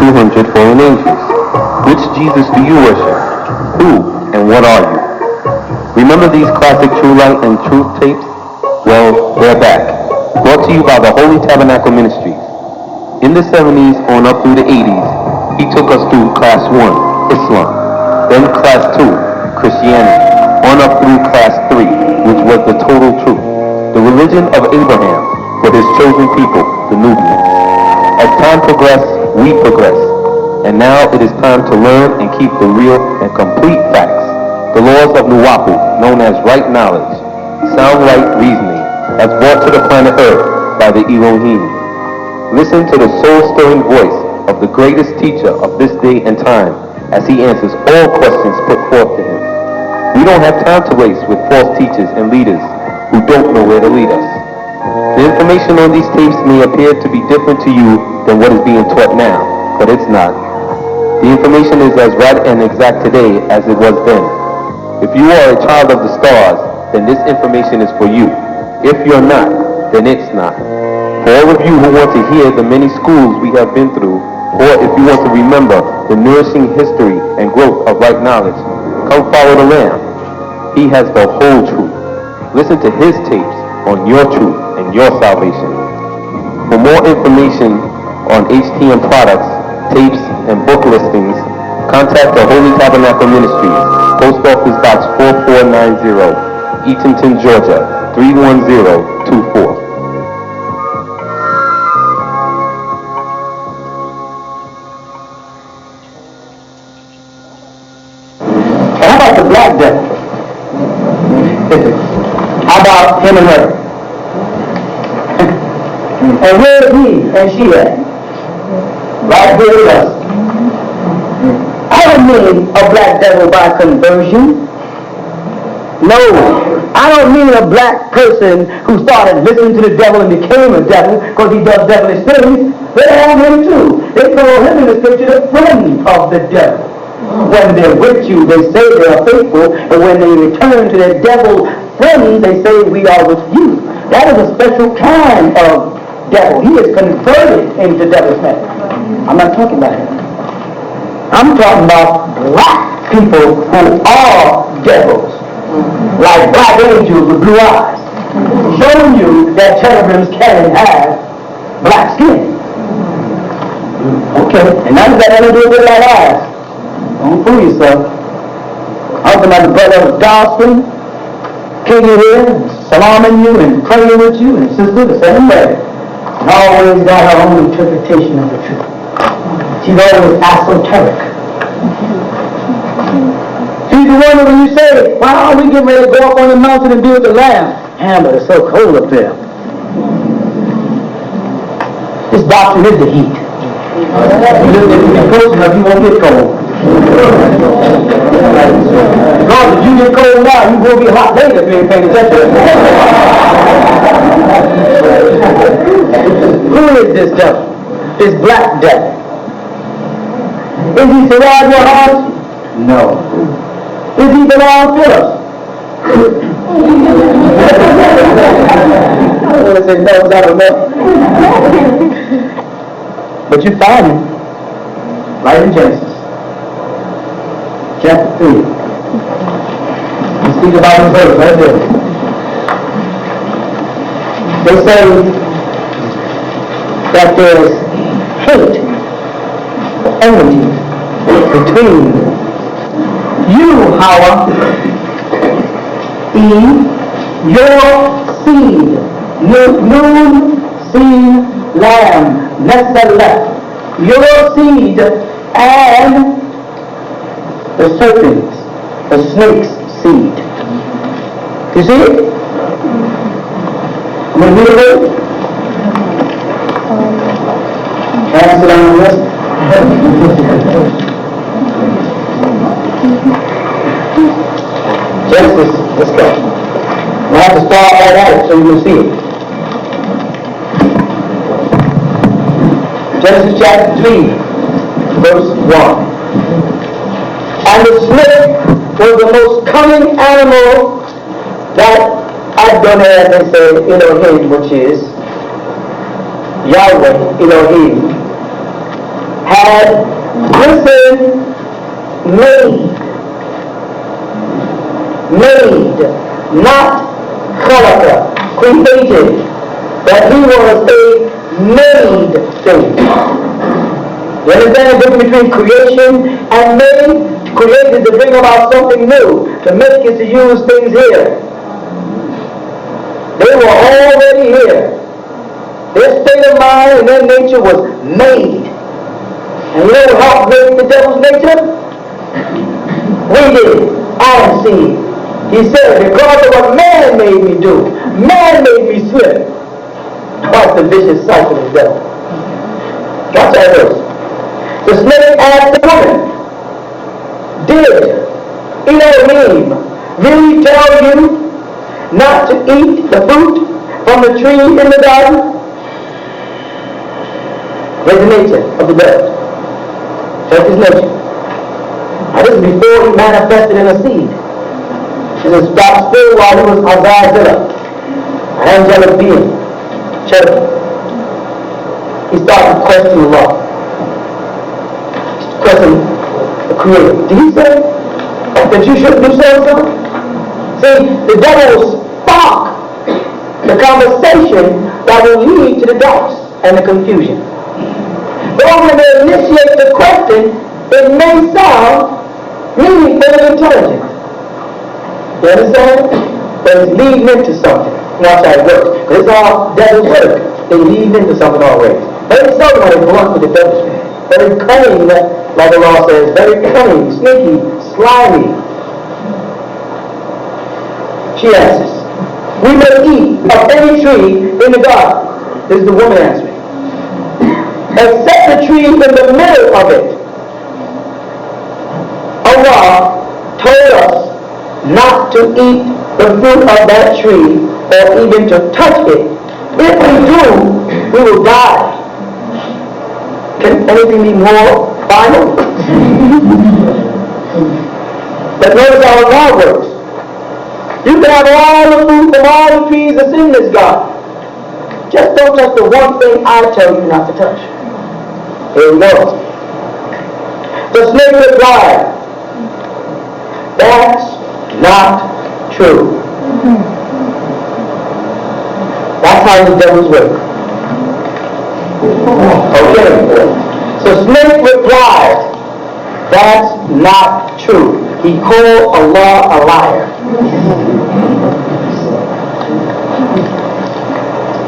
200 fallen angels. Which Jesus do you worship? Who and what are you? Remember these classic True Light and Truth tapes? Well, they're back. Brought to you by the Holy Tabernacle Ministries. In the 70s on up through the 80s, he took us through Class 1, Islam, then Class 2, Christianity, on up through Class 3, which was the total truth, the religion of Abraham for his chosen people, the Nubians. As time progressed, we progressed, and now it is time to learn and keep the real and complete facts, the laws of Nuwapu, known as right knowledge, sound right reasoning, as brought to the planet Earth by the Elohim. Listen to the soul-stirring voice of the greatest teacher of this day and time as he answers all questions put forth to him. We don't have time to waste with false teachers and leaders who don't know where to lead us. The information on these tapes may appear to be different to you than what is being taught now, but it's not. The information is as right and exact today as it was then. If you are a child of the stars, then this information is for you. If you're not, then it's not. For all of you who want to hear the many schools we have been through, or if you want to remember the nourishing history and growth of right knowledge, come follow the Lamb. He has the whole truth. Listen to his tapes on your truth and your salvation. For more information on HTM products, tapes, and book listings, contact the Holy Tabernacle Ministries, Post Office Box 4490, Eatonton, Georgia, 31024. How about the black devil? How about him and her? And where is he and she at? Right here with us. I don't mean a black devil by conversion. No, I don't mean a black person who started listening to the devil and became a devil because he does devilish things. They have him too. They call him in the scripture the friend of the devil. When they're with you, they say they are faithful, and when they return to their devil friends, they say we are with you. That is a special kind of devil. He is converted into devil's man. I'm not talking about him. I'm talking about black people who are devils, like black angels with blue eyes, showing you that cherubims can have black skin. Okay, and now you got nothing to do with black eyes. Don't fool yourself. I'm talking about the brother of Dawson, king you here, salaming you and praying with you, and sister the same way. And always got her own interpretation of the truth. She's always esoteric. She's the one that when you say, wow, we getting ready to go up on the mountain and be with the Lamb. Yeah, but it's so cold up there. This doctrine is the heat. If you get close enough, you won't get cold. Because if you get cold now, you will be hot later if you ain't paying attention. Who is this devil? This black devil. Is he surround your heart? No. Is he belong to us? I want to say no, I don't know. But you find him right in Genesis chapter 3. You speak about his verse right there. They say that there is hate, enmity between you, Hawa, Eve, your seed, Nun, seed, lamb, Nesalet, your seed, and the serpent's, the snake's seed. You see it? I'm going to read it. Can I sit down on this? Genesis, let's go. I have to start right at it so you can see it. Genesis chapter 3, verse 1. And the snake was the most cunning animal that Adonai, they say, Elohim, which is Yahweh, Elohim, had written made, not khalaqa, created, that he was a made thing. You understand the difference between creation and made? Created to bring about something new, to make it, to use things here. They were already here. Their state of mind and their nature was made. And you know what helped make the devil's nature? We did. Adam seed. He said, because of what man made me do, man made me slip. That's the vicious cycle of the devil. Watch that verse. The snake asked the woman, did Elohim really tell you not to eat the fruit from the tree in the garden? There's the nature of the devil. That's his nature. Now this is before he manifested in a seed. This is stop still while he was Azazillah, an angelic being, cherubim. He started questioning the law. Questioning the Creator. Did he say that you shouldn't do so? See, the devil will spark the conversation that will lead to the doubts and the confusion. But when they initiate the question, it may sound meaningful and intelligent. You understand? But it's leading into something. Watch how it works. It's all devil's work. They lead into something always. Very seldom are they blunt with the devil's man. Very cunning, like the law says. Very cunning, sneaky, slimy. She answers, we may eat of any tree in the garden. This is the woman answering. Except the tree in the middle of it. Allah told us not to eat the fruit of that tree or even to touch it. If we do, we will die. Can anything be more final? But notice how Allah works. You can have all the fruit from all the trees that's in this garden. Just don't touch the one thing I tell you not to touch. Here we go. The snake replied, that's not true. That's how the devils work. Okay. So snake replied, that's not true. He called Allah a liar.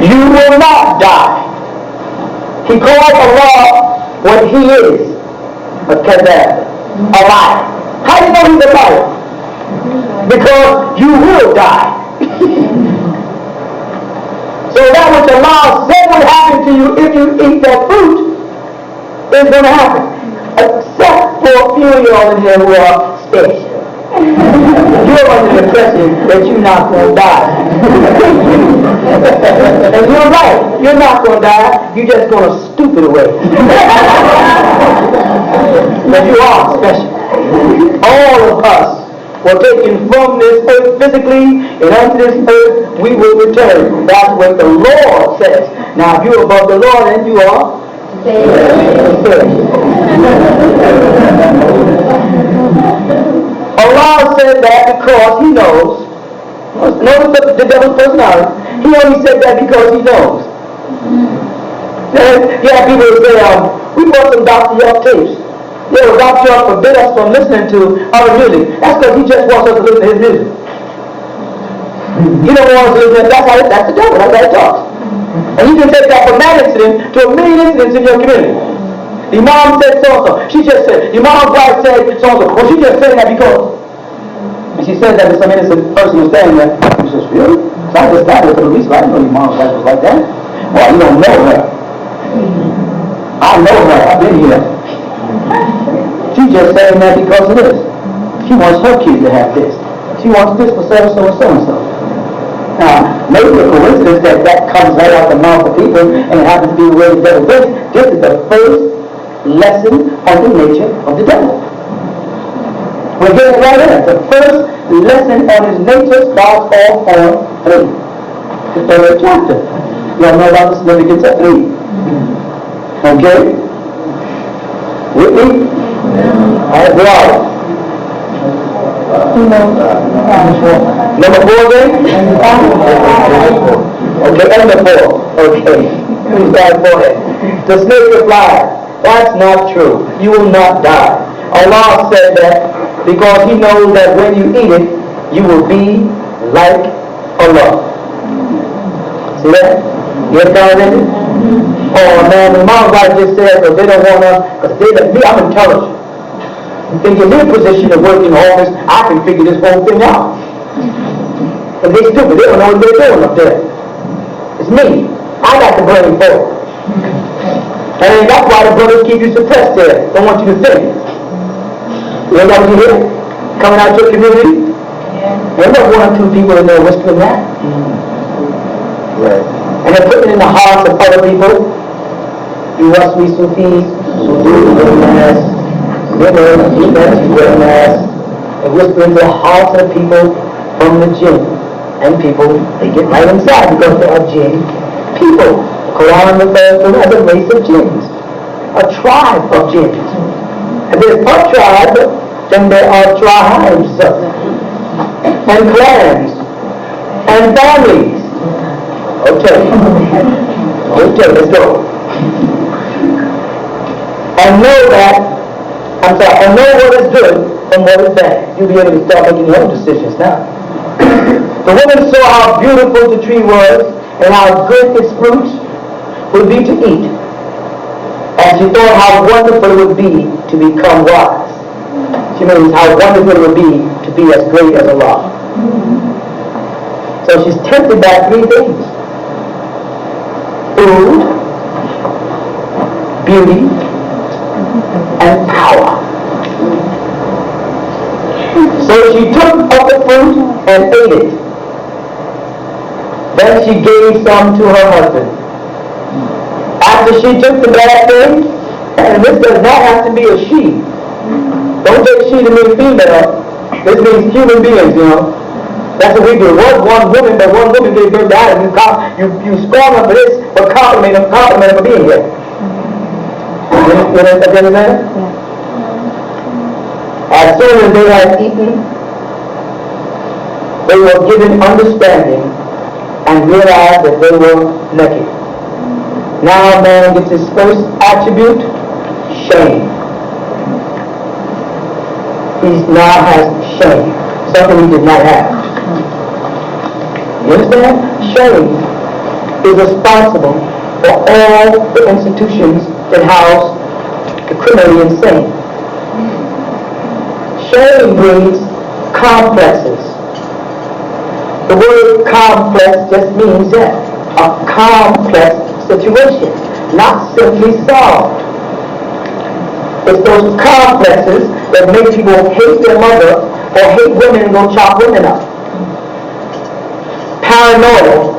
You will not die. He called Allah what he is, a kadab, a liar. How do you know he's a liar? Because you will die. So that which Allah said would happen to you if you eat that fruit is going to happen. Except for a few of y'all in here who are special. You're under the impression that you're not going to die. And you're right. You're not going to die. You're just going to stupid away. But you are special. All of us were taken from this earth physically, and unto this earth we will return. That's what the Lord says. Now if you're above the Lord, then you are Allah said that because he knows. Notice the devil's personality. He only said that because he knows. Yeah, people will say, we brought some Dr. York tapes. Yeah, well, Dr. York forbid us from listening to other music. That's because he just wants us to listen to his music. He don't want us to listen to that's the devil, that's how he talks. And you can take that from that incident to a million incidents in your community. The mom said so-and-so. She just said, your mom's wife said so-and-so. Well, she just said that because. And she said that to some innocent person who's saying that. She says, really? So I just got here for the police. I didn't know your mom's wife was like that. Well, you don't know her. I know her. I've been here. She's just saying that because of this. She wants her kid to have this. She wants this for so-and-so and so-and-so. Now, maybe a coincidence that comes right out the mouth of people and it happens to be the way the devil thinks. This is the first lesson on the nature of the devil. We're getting right in. The first lesson on his nature starts off on 3. The 3rd chapter. You all know about the significance of 3. Okay? With me? As well. Number 4 then? Okay, number 4. Okay. Who's that for it? The snake replied, that's not true. You will not die. Allah said that because He knows that when you eat it, you will be like Allah. See that? You understand it? Oh man, the mom's wife just said because they don't want to, because I'm intelligent. You think in their position of working in the office, I can figure this whole thing out. But they stupid, they don't know what they're doing up there. It's me. I got the blame for it. And that's why the brothers keep you suppressed there. Don't want you to think. You know what you hear? Coming out your community? There's not 1 or 2 people in there whispering that. Right. And they're putting it in the hearts of other people. You must be Sufis, who do wear masks, you wear masks, and whisper into the hearts of people from the jinn. And people, they get right inside because they are jinn people. The Quran refers to them as a race of jinns, a tribe of jinns. And there's a tribe, then there are tribes, and clans, and families. Okay, let's go. And know what is good from what is bad. You'll be able to start making your own decisions now. The woman saw how beautiful the tree was and how good its fruits would be to eat. And she thought how wonderful it would be to become wise. She means how wonderful it would be to be as great as Allah. So she's tempted by 3 things. Food, beauty, and power. So she took of the fruit and ate it. Then she gave some to her husband. After she took the bad thing, and this does not have to be a she. Don't take she to mean female. This means human beings, you know. That's what we do. One woman, but one woman gave birth to Adam. You scorn her for this, but compliment her for being here. You understand? As soon as they had eaten, they were given understanding and realized that they were naked. Now man gets his first attribute, shame. He now has shame, something he did not have. You understand? Shame is responsible for all the institutions that house the criminally insane. Shame breeds complexes. The word complex just means that. A complex situation, not simply solved. It's those complexes that make people hate their mother or hate women and go chop women up. Paranoia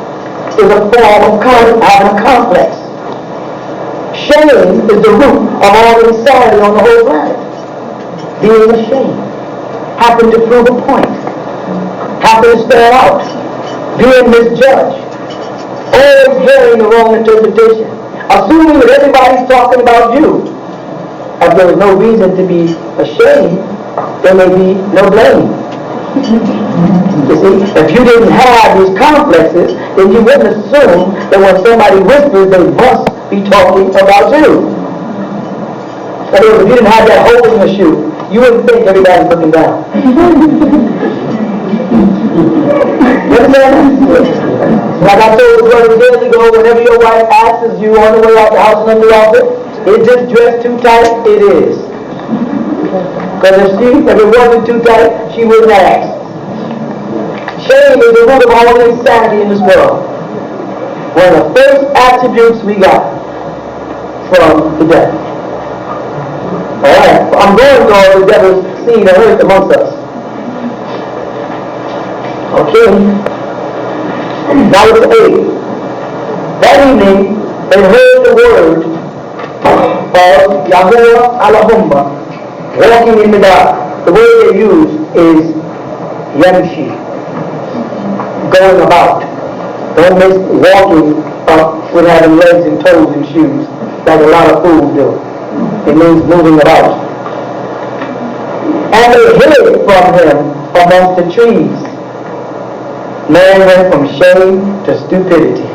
is a form of having a complex. Shame is the root of all insanity on the whole planet. Being ashamed, having to prove a point, having to stand out, being misjudged, always hearing the wrong interpretation, assuming that everybody's talking about you. If there was no reason to be ashamed, there may be no blame. You see, if you didn't have these complexes, then you wouldn't assume that when somebody whispers, they must be talking about you. In other words, if you didn't have that hole in your shoe, you wouldn't think everybody's looking down. You understand? Like I told the brother years ago, whenever your wife asks you on the way out the house and in the office, is this dress too tight? It is. Because if it wasn't too tight, she wouldn't ask. Shame is the root of all insanity in this world. One of the first attributes we got from the devil. Alright, I'm going to all the devil's seed and earth amongst us. Okay. That was 8. That evening, they heard the word of Yahuwah Alahumma, walking in the dark. The word they use is Yamshi, going about. Don't miss walking up with having legs and toes and shoes like a lot of fools do. It means moving about. And they hid from him amongst the trees. Man went from shame to stupidity.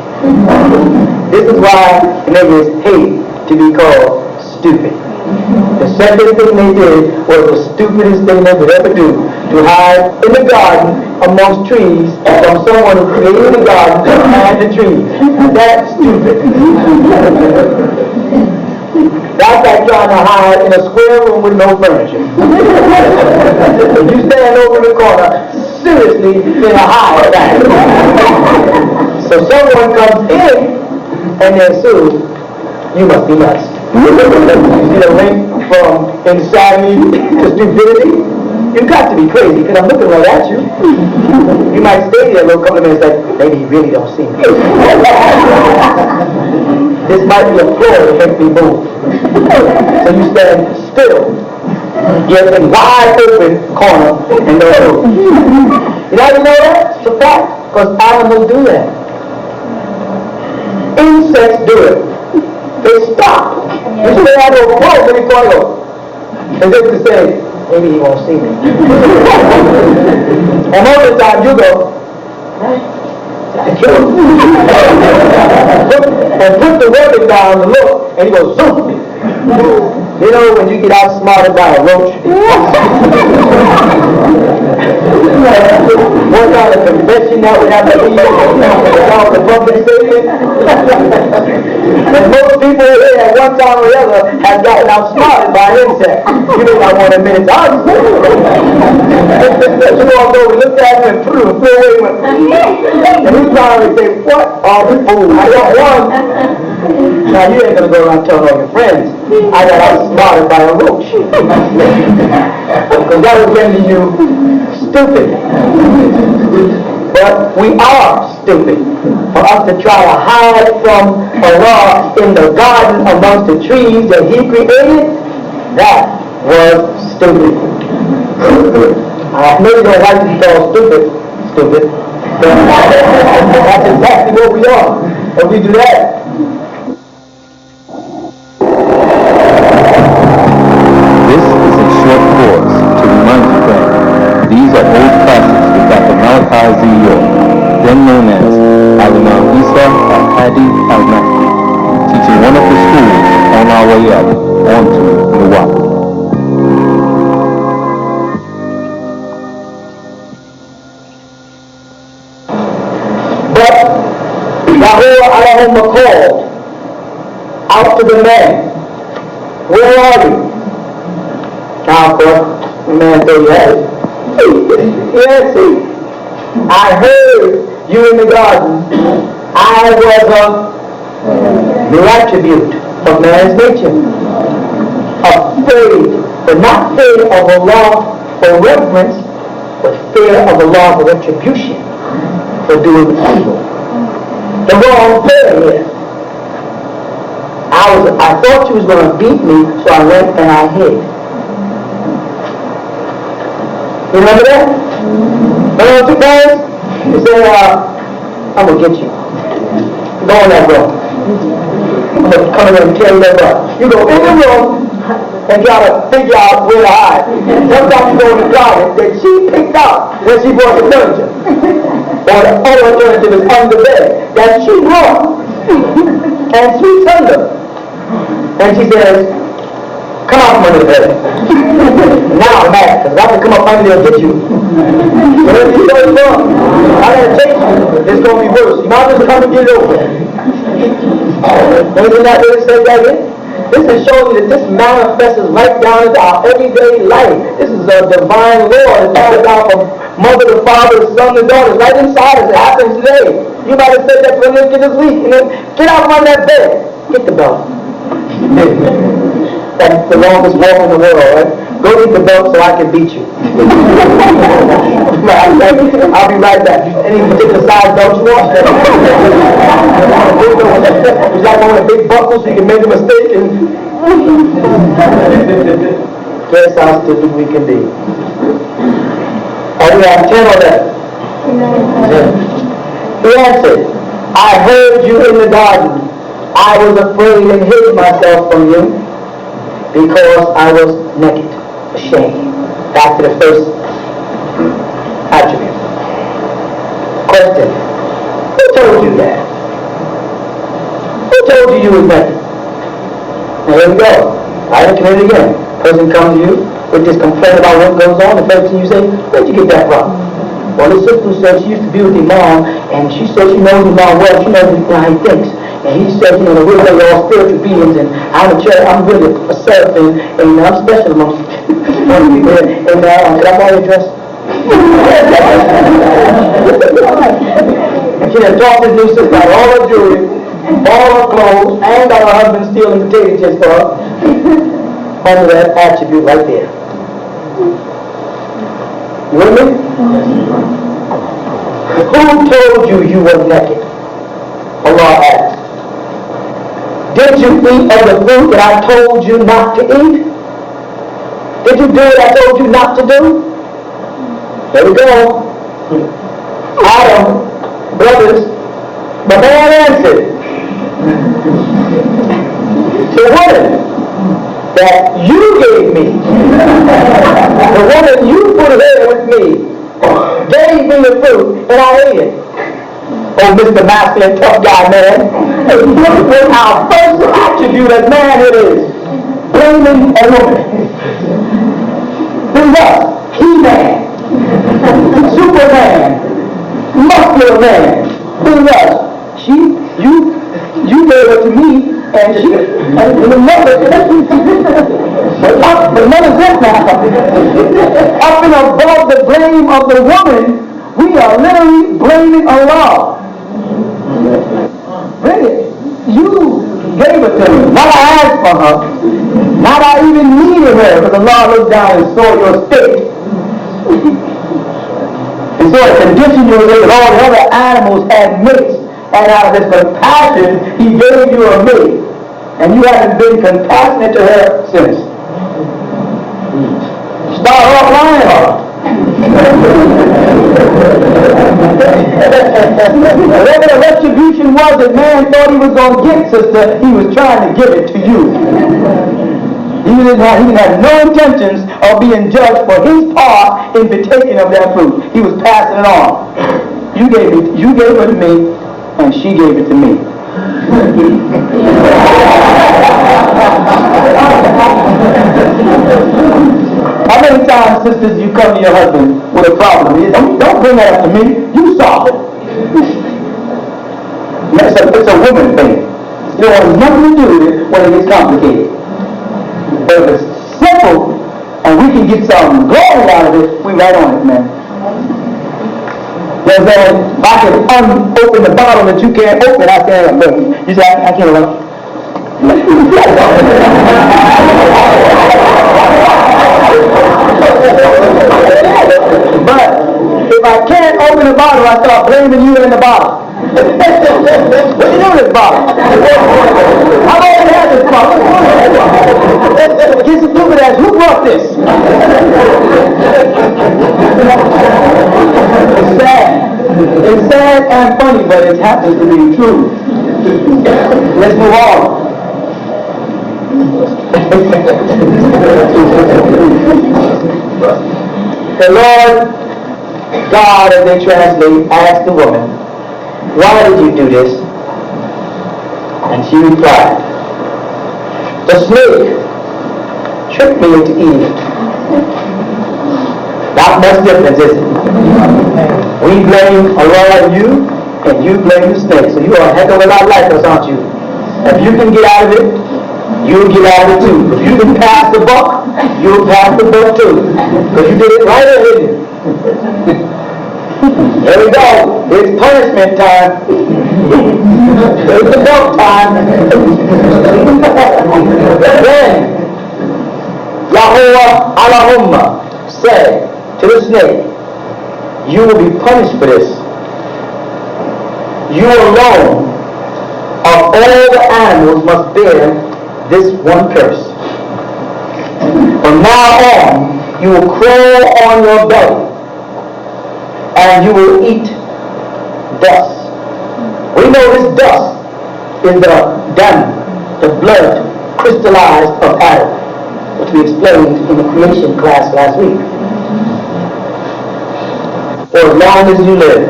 This is why niggas hate to be called stupid. The second thing they did was the stupidest thing they could ever do, to hide in the garden amongst trees from someone who created the garden and the trees. That's stupid. That's like trying to hide in a square room with no furniture. If you stand over in the corner, seriously, in a hide back. So someone comes in and they assume you must be nuts. You see the link from insanity to stupidity? You've got to be crazy, because I'm looking right at you. You might stay there a little couple of minutes like, maybe you really don't see me. This might be a floor that makes me move. So you stand still. You're in wide open corner and don't move. You know that? It's a fact, because animals do that. Insects do it. They stop. You say, I go, whoa, let me call you. And then to say, maybe he won't see me. And most of the time you go, and put the weapon down to look, and he goes, zoom. You know when you get outsmarted by a roach? What kind of confession that would have to be about the public statement? And most people here at one time or the other have gotten outsmarted by an insect. You may not want to admit it to us. You walked over, looked at him, and flew away with him. And he probably say, what are you fools? I got one. Now you ain't gonna go around telling all your friends, I got outsmarted by a roach. Because that would render you stupid. But we are stupid. For us to try to hide from Allah in the garden amongst the trees that He created, that was stupid. I know you don't like to be called stupid. But that's exactly what we are. If we do that, these are old classics with Dr. Malachi Z, then known as AEOE Bookstore, teaching wonderful schools on our way up onto the walk. But Yahuwah Allahumma called out to the man, where are you? Now of course, the man said, yes. Yes, I heard you in the garden. I was the attribute of man's nature. Afraid, but not fear of Allah for reverence, but fear of Allah for retribution for doing evil. The wrong fear here. I thought you was going to beat me, so I went and I hid. You remember that? Remember two guys? He said, I'm going to get you. Go in that room. I'm going to come in and tear you that butt. You go in the room and try to figure out where to hide. Sometimes you go in the closet that she picked out when she brought the furniture. Or the other alternative is under bed that she brought and sweeps under. And she says, come out from under the bed. Now I'm mad, because if I can come up under there and get you. Wherever you go from, I gotta take you. It's gonna be worse. You might just come and get it over. Isn't that what it says right here? This is showing you that this manifests right down into our everyday life. This is a divine law that comes down from mother to father, son to daughter, right inside us. It happens today. You might have said that for this week. And then get out from that bed. Get the belt. That's the longest walk in the world, right? Go get the belt so I can beat you. I'll be right back. Any particular size belt you want? Would you like one with a big buckle so you can make a mistake and guess how stupid we can be. We have 10 on that. He answered, I heard you in the garden. I was afraid and hid myself from you. because I was naked, ashamed. Back to the first attribute. Question. Who told you that? Who told you you was naked? Now here we go. I didn't commit it again. Person comes to you with this complaint about what goes on. The first thing you say, where'd you get that from? Well, his sister said she used to be with his mom, and she said she knows his mom well. She knows how he thinks. And he said, you know, we're really all spiritual beings, and I'm really a seraph, and I'm special amongst people. And did I buy your dress? And she had talked to his new sister about all her jewelry, all her clothes, and got her husband stealing potato chips for her. Under that attribute right there. You with me? Who told you you were naked? Allah asked. Did you eat of the fruit that I told you not to eat? Did you do what I told you not to do? There we go. Adam, brothers, the man answered. The woman that you gave me, the woman you put here with me, gave me the fruit and I ate it. Oh, Mr. Masculine, tough guy, man. With our first attribute as man it is blaming a woman. Who's us? He-Man. Superman. Muscular man. Who's us? You gave it to me, and the mother's this now. Up and above the blame of the woman, we are literally blaming Allah. Really? You gave it to me. Not I asked for her. Not I even needed her, because Allah looked down and saw your state. And so the condition you were in, all the other animals had mates, and out of his compassion, he gave you a mate. And you haven't been compassionate to her since. Start off lying hard. Whatever the retribution was that man thought he was going to get, sister, he was trying to give it to you. He had no intentions of being judged for his part in the taking of that fruit. He was passing it on. You gave it to me, and she gave it to me. How many times, sisters, you come to your husband with a problem? Don't bring that up to me. You solve it. It's a woman thing. You know, it has nothing to do with it when it gets complicated. But if it's simple and we can get some glory out of it, we right on it, man. Then I can unopen the bottle that you can't open. I can't. You say I can't open. But if I can't open the bottle, I start blaming you in the bottle. What you do with this bottle? How long you had this bottle? Get some stupid ass. Who brought this? It's sad. It's sad and funny, but it happens to be true. Let's move on. The Lord God, as they translate, asked the woman, "Why did you do this?" And she replied, "The snake tricked me into eating it." Not much difference, is it? We blame Allah and you blame the snake. So you are a heck of a lot like us, aren't you? If you can get out of it, you'll get out of it too. If you can pass the buck, you'll pass the buck too. Because you did it right ahead. There we go. It's punishment time. It's the buck time. Then Yahuwah Allahumma said to the snake, "You will be punished for this. You alone of all the animals must bear this one curse. From now on, you will crawl on your belly, and you will eat dust." We know this dust is the dam, the blood crystallized of Adam. which we explained in the creation class last week. For as long as you live.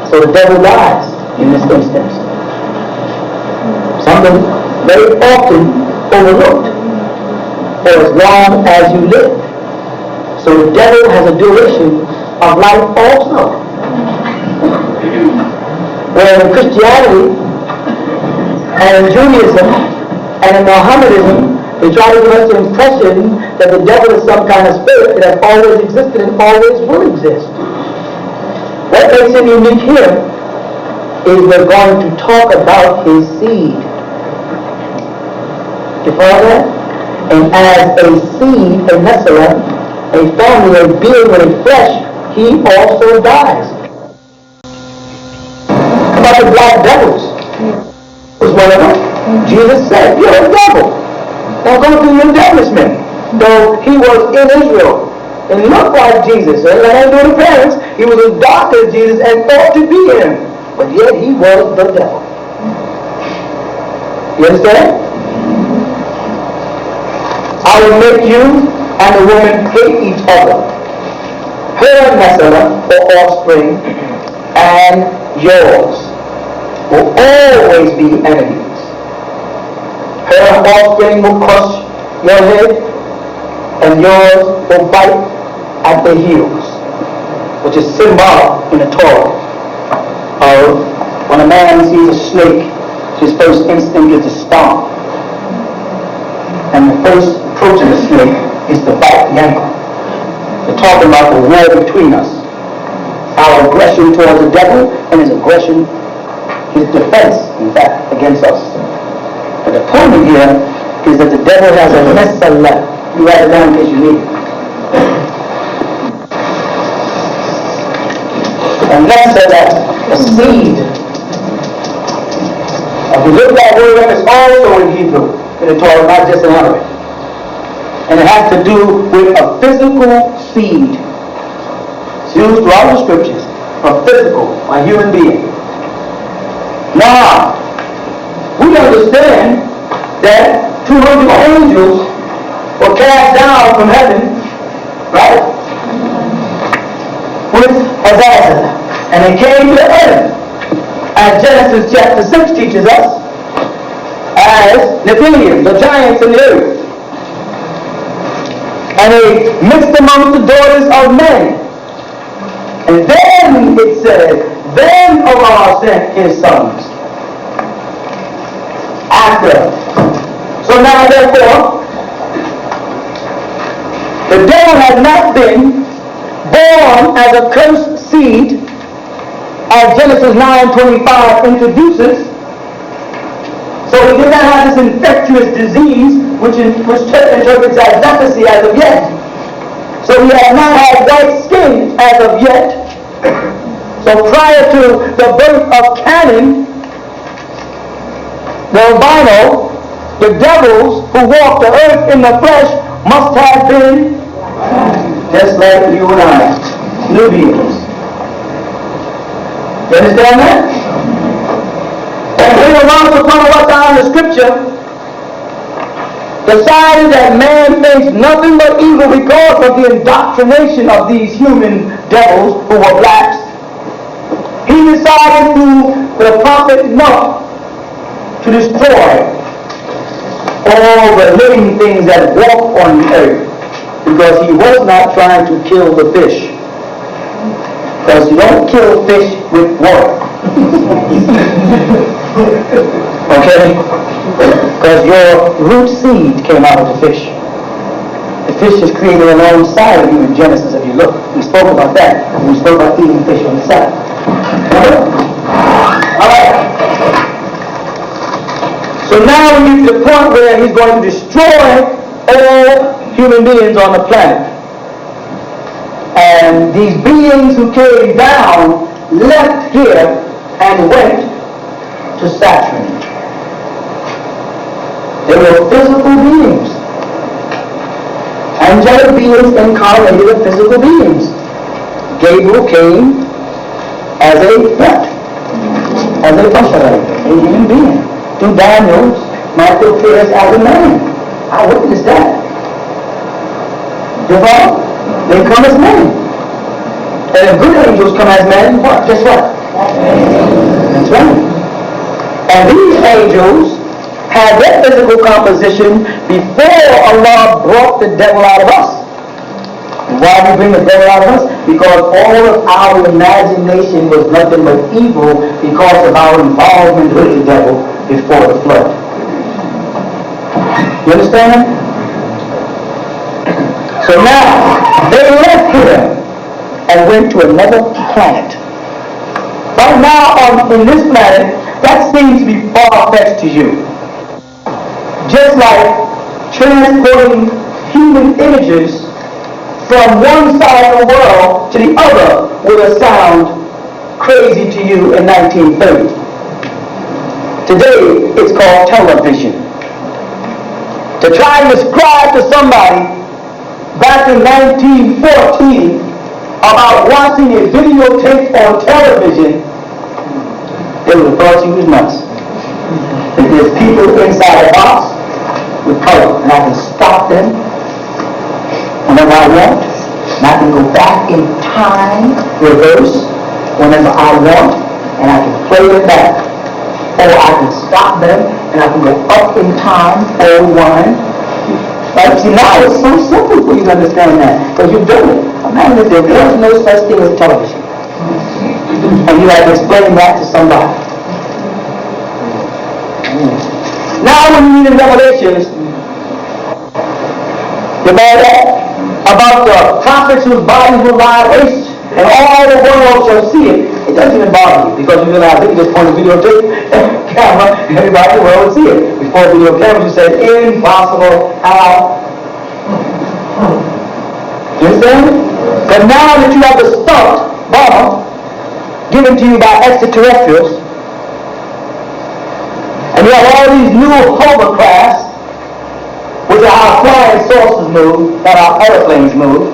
So the devil dies in this instance. Something very often overlooked. For as long as you live. So the devil has a duration of life also. Where in Christianity and in Judaism and in Mohammedanism, they try to give us the impression that the devil is some kind of spirit that has always existed and always will exist. What makes him unique here is we're going to talk about his seed. You follow that? And as a seed, a Nephilim, a family, a being with a flesh, he also dies. About the black devils was one of them. Jesus said, "You're a devil. Now go through your establishment." Though he was in Israel and looked like Jesus, and I know the parents, he was as dark as Jesus and thought to be him, but yet he was the devil. You understand? I will make you and the woman hate each other. Her Messiah, or offspring, and yours will always be enemies. Her offspring will crush your head, and yours will bite at the heels, which is symbolic in the Torah of when a man sees a snake, his first instinct is to stomp. And the first approach of the snake is to bite the ankle. They're talking about the war between us. Our aggression towards the devil and his aggression, his defense, in fact, against us. But the point here is that the devil has a Messiah. You write it down in case you need it. And Messiah, the seed. If you look that word up, it's also in Hebrew, in the Torah, not just in Arabic. And it has to do with a physical seed. It's used throughout the scriptures. A physical, a human being. Now, we understand that 200 angels were cast down from heaven, right? With Azazel. And they came to earth. As Genesis chapter 6 teaches us, as Nephilim, the giants in the earth. And they mixed amongst the daughters of men. And then it said, then Allah sent his sons. After. So now therefore, the devil has not been born as a cursed seed, as Genesis 9:25 introduces. So he did not have this infectious disease, which interprets as leprosy as of yet. So he has not had white skin as of yet. So prior to the birth of Canaan, the albino, the devils who walk the earth in the flesh must have been just like you and I, Nubians. You understand that? And when the Lord upon what's down in the scripture, decided that man thinks nothing but evil because of the indoctrination of these human devils who were blacks. He decided through the prophet Noah to destroy all the living things that walk on the earth, because he was not trying to kill the fish. Because you don't kill fish with water. Okay? Because your root seed came out of the fish. The fish is created alongside of you in Genesis, if you look. We spoke about that. We spoke about eating fish on the side. Alright. So now we get to the point where he's going to destroy all human beings on the planet. And these beings who came down left here and went to Saturn. They were physical beings. Angelic beings incarnated as physical beings. Gabriel came as a what? As a bashar, a human being. Through Daniel's might appear as a man. I witnessed that. You know? They come as men. And if good angels come as men, what? Guess what? That's right. And these angels had their physical composition before Allah brought the devil out of us. And why did He bring the devil out of us? Because all of our imagination was nothing but evil because of our involvement with the devil before the flood. You understand? So now, they left here and went to another planet. Right now, in this planet, that seems to be far-fetched to you. Just like transporting human images from one side of the world to the other would sound crazy to you in 1930. Today, it's called television. To try and describe to somebody back in 1914 about watching a videotape on television, they would have thought you was nuts. But there's people inside a box with color, and I can stop them whenever I want, and I can go back in time, reverse, whenever I want, and I can play it back. Or I can stop them, and I can go up in time, or rewind. Right? See, now it's so simple for you to understand that, because you've done it. Imagine if there was no such thing as television. And you had to explain that to somebody. Now when you read in Revelations, about the prophets whose bodies will lie waste, and all the world shall see it, it doesn't even bother you, because you realize that you just point a videotape camera, and everybody in the world would see it. Before video cameras, you said, impossible, how? You understand? But now that you have the stunt bomb given to you by extraterrestrials, and you have all these new hovercrafts, which are how flying saucers move, not how airplanes move,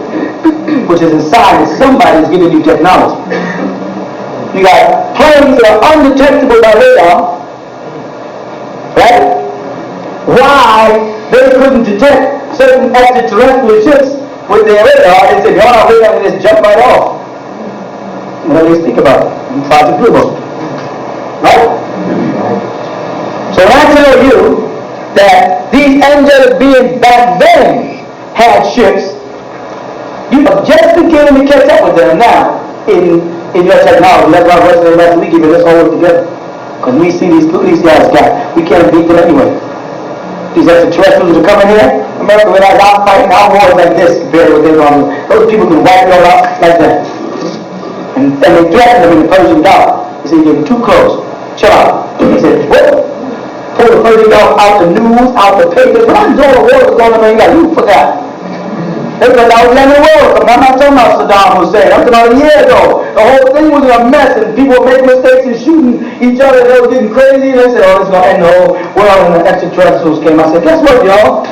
which is inside that somebody's giving you technology. You got planes that are undetectable by radar, right? Why they couldn't detect certain extraterrestrial ships with their radar? They said, you're on our radar, and just jump right off. Well, let's think about it. Project Pluto. Right? So when I tell you that these angelic beings back then had ships, you are just beginning to catch up with them now in your technology. That's why Wesley and last week giving this whole together. Because we see these guys got, we can't beat them anyway. These extraterrestrials that are coming here, America, when I was fighting our wars like this compared to what they're going to do. Those people can wipe it all out like that. And they threatened them in the Persian Gulf. They said, you're getting too close. Chill out. He said, what? Pull the Persian Gulf out the news, out the papers. When I know the war was going on, you forgot. They thought I was in the world. I'm not talking about Saddam Hussein. I'm talking about a year ago. The whole thing was a mess, and people were making mistakes and shooting each other. They were getting crazy, and they said, oh, this is going to end the whole world. And the extraterrestrials came. I said, guess what, y'all?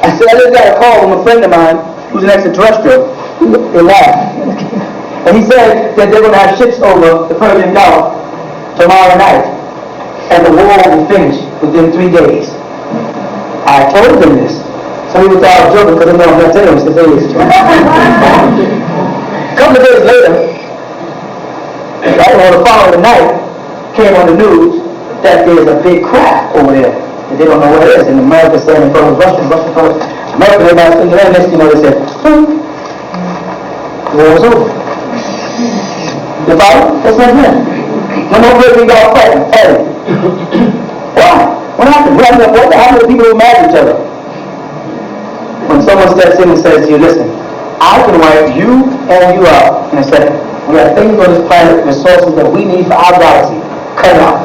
I said, I just got a call from a friend of mine who's an extraterrestrial. They laughed. And he said that they're going to have ships over the Persian Gulf tomorrow night, and the war will be finished within 3 days. I told them this. Some people thought I was joking because they know I'm not telling them it's the days. A couple of days later, right on the following night, came on the news that there's a big craft over there. And they don't know what it is. And America standing in front of Russia first. America, everybody's thinking, and next thing you know, they said, the war was over. The Bible? That's not good. No more breaking y'all fighting. Why? What happened? What happened to people who mad at each other? When someone steps in and says to you, listen, I can wipe you and you out in a second. We have things on this planet, resources that we need for our galaxy. Cut it out.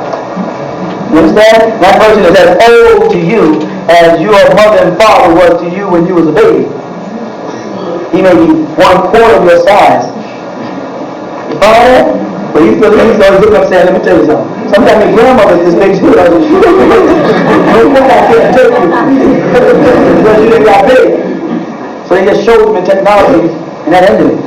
You understand? That person is as old to you as your mother and father was to you when you was a baby. He may be 1/4 of your size. You follow that? But he's always looking up saying, let me tell you something. Sometimes your grandmother just makes you like, I can't take you. Because you didn't got big. So he just showed them the technology, and that ended it.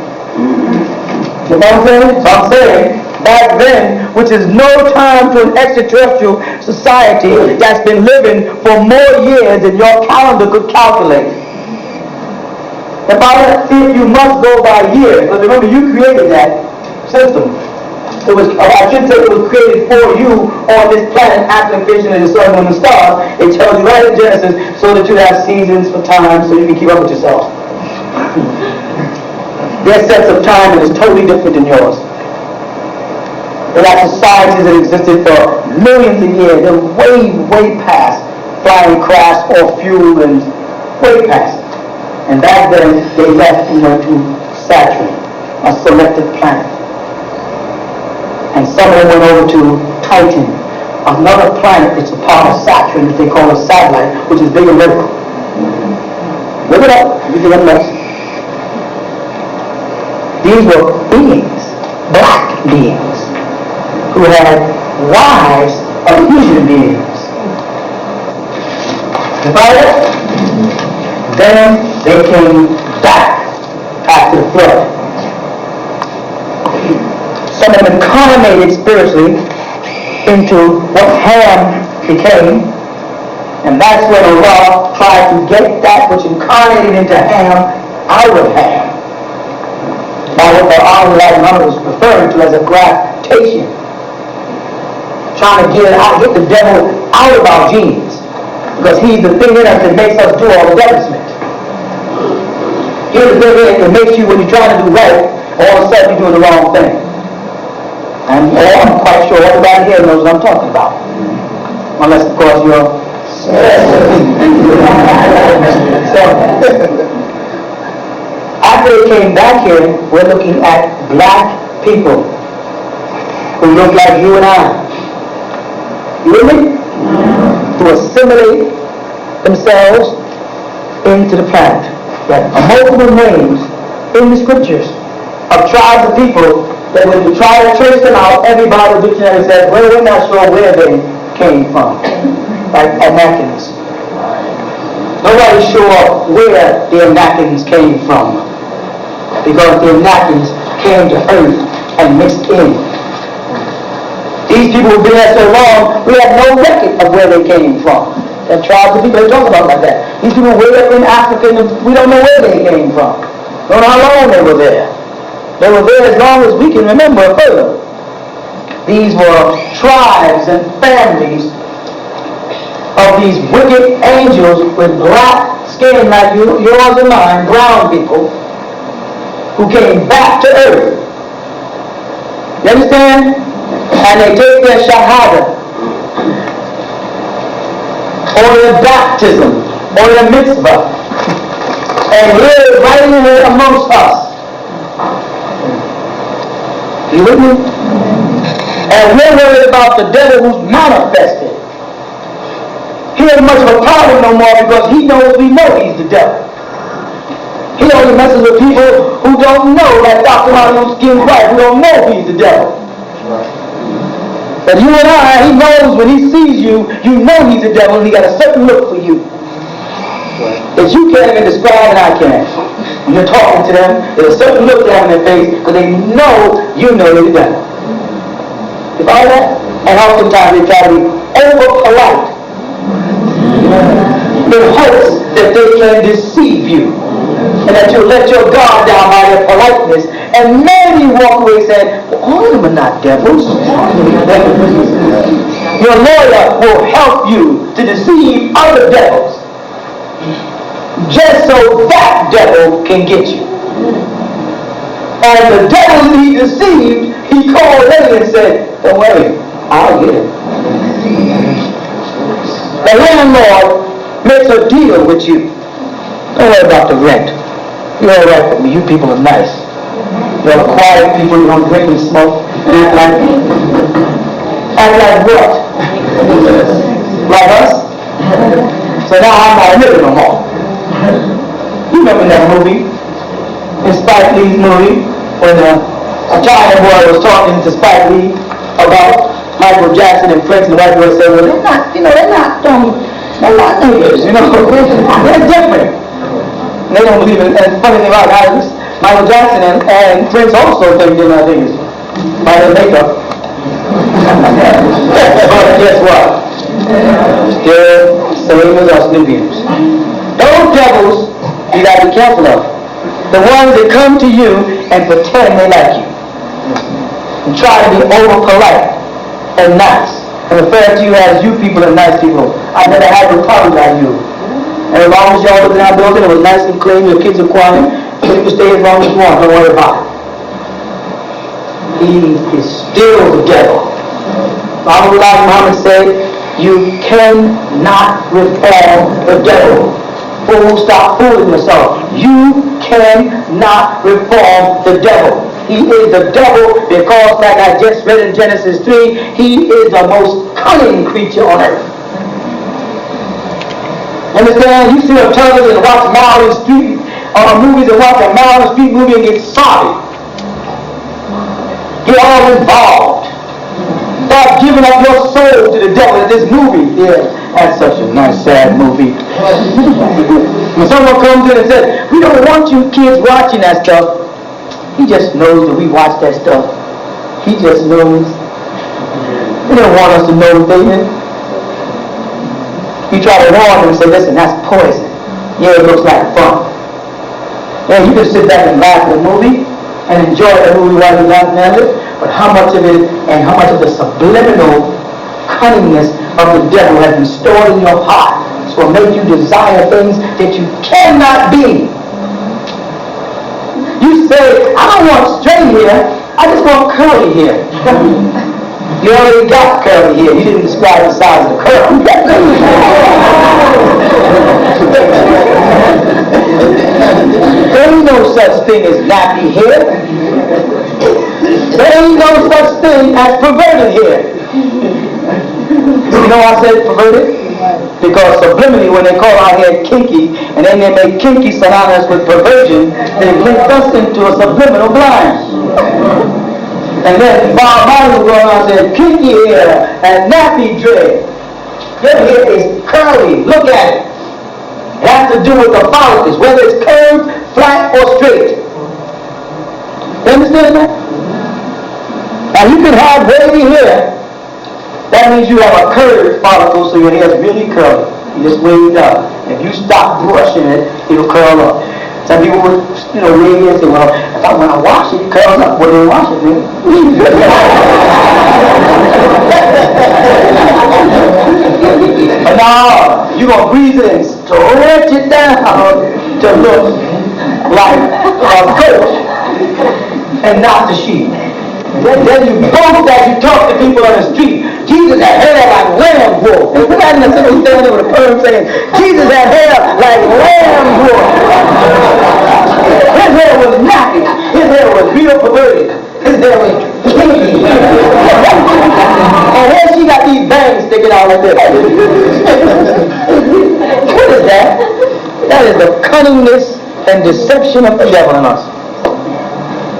You know what I'm saying? So I'm saying back then, which is no time to an extraterrestrial society that's been living for more years than your calendar could calculate. If you must go by years, but remember you created that system. It was, or I should say, it was created for you on this planet after the creation of the sun, moon, and stars. It tells you right in Genesis so that you have seasons for time so you can keep up with yourself. Their sense of time is totally different than yours. There are societies that existed for millions of years. They're way, way past flying crafts or fuel and way past. And back then, they left and went to Saturn, a selected planet. And some of them went over to Titan, another planet that's a part of Saturn that they call a satellite, which is big and vertical. Look it up, everything else. These were beings, black beings, who had wives of human beings. You follow it? Then they came back after the flood. Some of them incarnated spiritually into what Ham became, and that's when Allah tried to get that which incarnated into Ham out of Ham. By what the Allah was referring to as a graftation. Trying to get the devil out of our genes. Because he's the thing in us that makes us do all the devilment. He's the thing in it that makes you, when you're trying to do right, all of a sudden you're doing the wrong thing. And I'm quite sure everybody here knows what I'm talking about. Unless, of course, you're... After they came back here, we're looking at black people who look like you and I. You with me? To assimilate themselves into the planet. There are multiple names in the scriptures of tribes of people that when you try to trace them out, every Bible dictionary says, well, we're not sure where they came from. Like Anakians. Nobody's sure where the Anakians came from. Because the Anakians came to earth and mixed in. These people who've been there so long, we have no record of where they came from. There are tribes of people they talk about like that. These people way up in Africa, we don't know where they came from. We don't know how long they were there. They were there as long as we can remember further. These were tribes and families of these wicked angels with black skin like yours and mine, brown people, who came back to earth. You understand? And they take their shahada, or their baptism, or their mitzvah, and live right in here amongst us. You with me? And we're worried about the devil who's manifested. He ain't much of a problem no more because he knows we know he's the devil. He only messes with people who don't know, like Dr. Martin Luther King Christ, who don't know he's the devil. But you and I, he knows when he sees you, you know he's the devil, and he got a certain look for you that you can't even describe and I can't. When you're talking to them, there's a certain look they have in their face because they know you know they're the devil. You follow that? And oftentimes they try to be over-polite in hopes that they can deceive you and that you'll let your guard down by their politeness, and maybe walk away saying, well, all of them are not devils. Your lawyer will help you to deceive other devils just so that devil can get you. And the devil he deceived, he called later and said, don't worry, I'll get him. The landlord makes a deal with you. Don't worry about the rent. You're all right with me. You people are nice. You're quiet people. You don't drink and smoke. Act like what? Like us? So now I'm not living no more. You remember that movie? In Spike Lee's movie, when a China boy was talking to Spike Lee about Michael Jackson and Prince, and the white boy said, well, they're not niggas, they're different. And they don't believe in it. And funny thing about it is, Michael Jackson and Prince also think they're not niggas. by their makeup. But guess what? Still same as us Nubians. Those devils you got to be careful of. The ones that come to you and pretend they like you. And try to be over polite and nice. And refer to you as you people and nice people. I never had no problems like you. And as long as y'all was in our building, it was nice and clean, your kids are quiet, so you can stay as long as you want, don't worry about it. He is still the devil. Muhammad said, you cannot reform the devil. Fool, stop fooling yourself. You cannot reform the devil. He is the devil because, like I just read in Genesis 3, he is the most cunning creature on earth. Understand? You sit on television and watch Marlon Street movies and watch a Marlon Street movie and get sorry. Get all involved. Start giving up your soul to the devil in this movie. Yeah, that's such a nice, sad movie. When someone comes in and says, we don't want you kids watching that stuff, he just knows that we watch that stuff. He just knows. He don't want us to know things. You try to warn him and say, listen, that's poison. Yeah, it looks like fun. Yeah, you can sit back and laugh at the movie and enjoy the movie while you're laughing at it, but how much of it and how much of the subliminal cunningness of the devil has been stored in your heart, so it'll make you desire things that you cannot be. You say, I don't want straight hair, I just want curly hair. You already got curly hair. You didn't describe the size of the curl. There ain't no such thing as nappy hair. There ain't no such thing as perverted hair. You know why I said perverted? Because subliminally, when they call our hair kinky, and then they make kinky synonymous with perversion, they link us into a subliminal blind. And then Bob Marley was going on and said, kinky hair and nappy dread. Your hair is curly. Look at it. It has to do with the follicles, whether it's curved, flat, or straight. You understand that? Now you can have wavy hair. That means you have a curved follicle, so your hair is really curly. You just wave it up. If you stop brushing it, it'll curl up. Some people would, wave it and say, well, when I wash it, it curls up. Well, they wash it, man. But now, you're going to breathe it and stretch it down to look like a goat and not the sheep. Then you boast as you talk to people on the street. Jesus had hair like lamb wool. And we're not in the city standing with a perm saying, Jesus had hair like lamb wool. His hair was nappy. His hair was real perverted. His hair was kinky. And then she got these bangs sticking out like this. What is that? That is the cunningness and deception of the devil in us.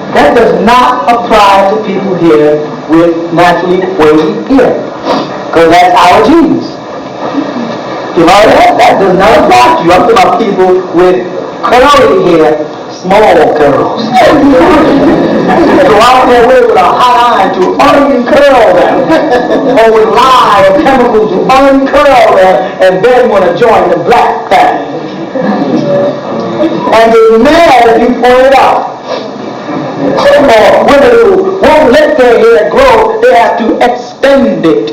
That does not apply to people here with naturally wavy hair. Because that's our genes. You know that? That does not apply to you. I'm talking about people with curly hair, small curls. So out there with a hot iron to uncurl them. Or with lye or chemicals to uncurl them and then want to join the black family. And they're mad if you point it out. Or women who won't let their hair grow, they have to extend it.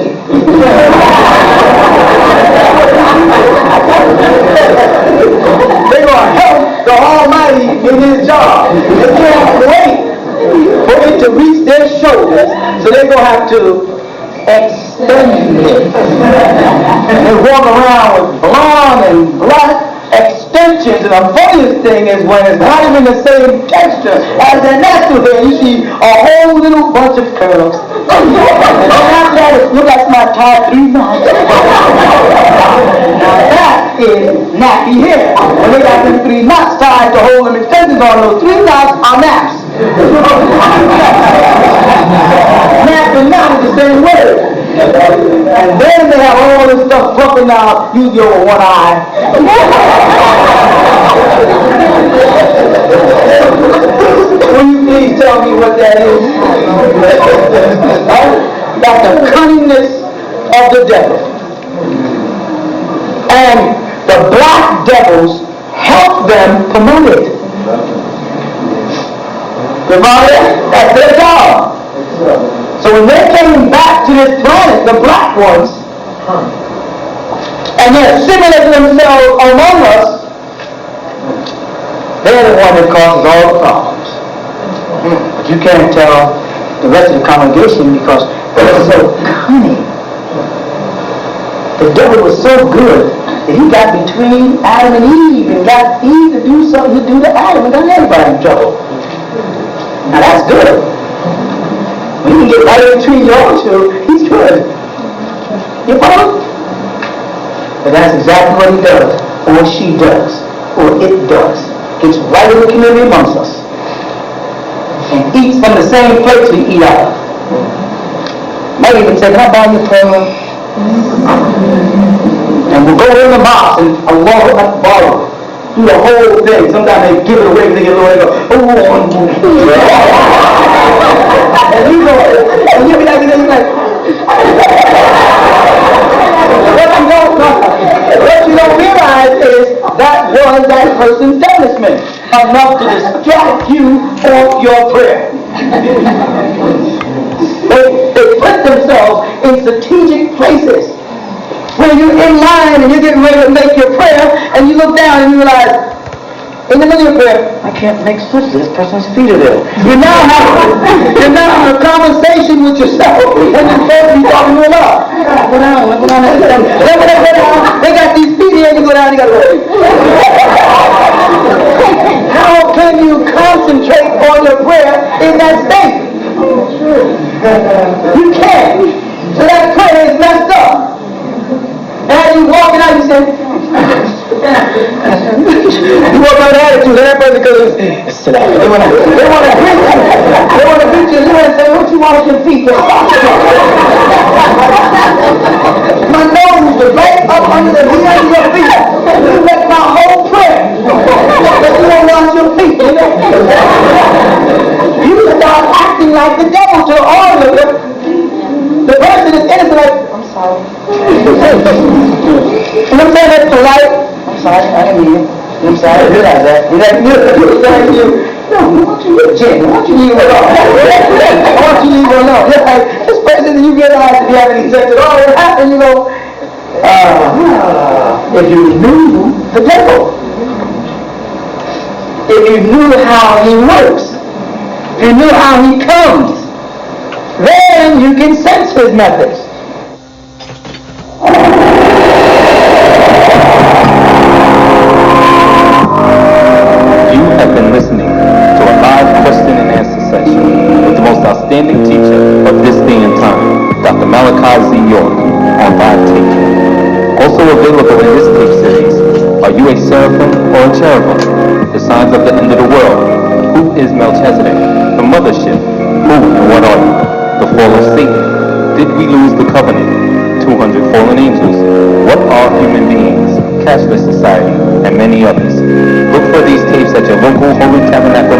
They're going to help the Almighty in His job. They can't wait for it to reach their shoulders, so they're going to have to extend it. They walk around with blonde and black extensions, and the funniest thing is when it's not even the same texture as their natural hair, you see a whole little bunch of curls. And after that, it looks like my tied 3 knots. Now that is nappy hair. When they got them 3 knots tied to hold them extensions on, those 3 knots are naps. Nap and knot is the same word. And then they have all this stuff fluffing out, usually over one eye. Will you please tell me what that is? That's the cunningness of the devil. And the black devils help them promote it. That's their job. So when they came back to this planet, the black ones, and they're assimilating themselves among us, they're the one that causes all the problems. But you can't tell the rest of the congregation because they're so cunning. The devil was so good that he got between Adam and Eve and got Eve to do something to do to Adam and got everybody in trouble. Now that's good. When you get right in between your two, he's good. You follow? But that's exactly what he does, or she does, or it does. Gets right in the community amongst us and eats from the same plates we eat out of. Might even say, can I buy your program? And we'll go in the box and borrow. Do the whole thing. Sometimes they give it away and they get a little, they go, and you go, and you'll be like, what you don't realize is that was that person's punishment, enough to distract you from your prayer. They put themselves in strategic places. When you're in line and you're getting ready to make your prayer, and you look down and you realize, in the middle of your prayer, I can't make switch. This person's feet are there. You're now having a conversation with yourself when you're supposed to be talking to Allah. Go down. They got these feet here and you go down and you got to go. How can you concentrate on your prayer in that state? You can't. So that prayer is messed up. And as you walking out, you say, you walk out with attitude, and that person goes, sit down. They want to greet you. They want to greet you. You want to say, what you want with your feet? My nose is right up under the heel of your feet. You make my whole prayer. But you don't wash your feet, you know? You start acting like the devil to all of them. The person is innocent, like, I'm sorry. And I'm saying that's polite. I'm sorry, I didn't mean it. I'm sorry, I realize that. And that's good. Thank you. No, why don't you leave it alone? Why don't you leave it alone? This person, you realize if you have any sex at all, it happened, you know. If you knew the devil, if you knew how he works, if you knew how he comes, then you can sense his methods. You have been listening to a live question and answer session with the most outstanding teacher of this day and time, Dr. Malachi Z on live tape. Also available in this tape series, are you a seraphim or a cherubim? The signs of the end of the world. Who is Melchizedek? The mothership. Who and what are you? The fall of Satan. Did we lose the covenant? 200 fallen angels. What are human beings? Cashless society, and many others. Look for these tapes at your local Holy Tabernacle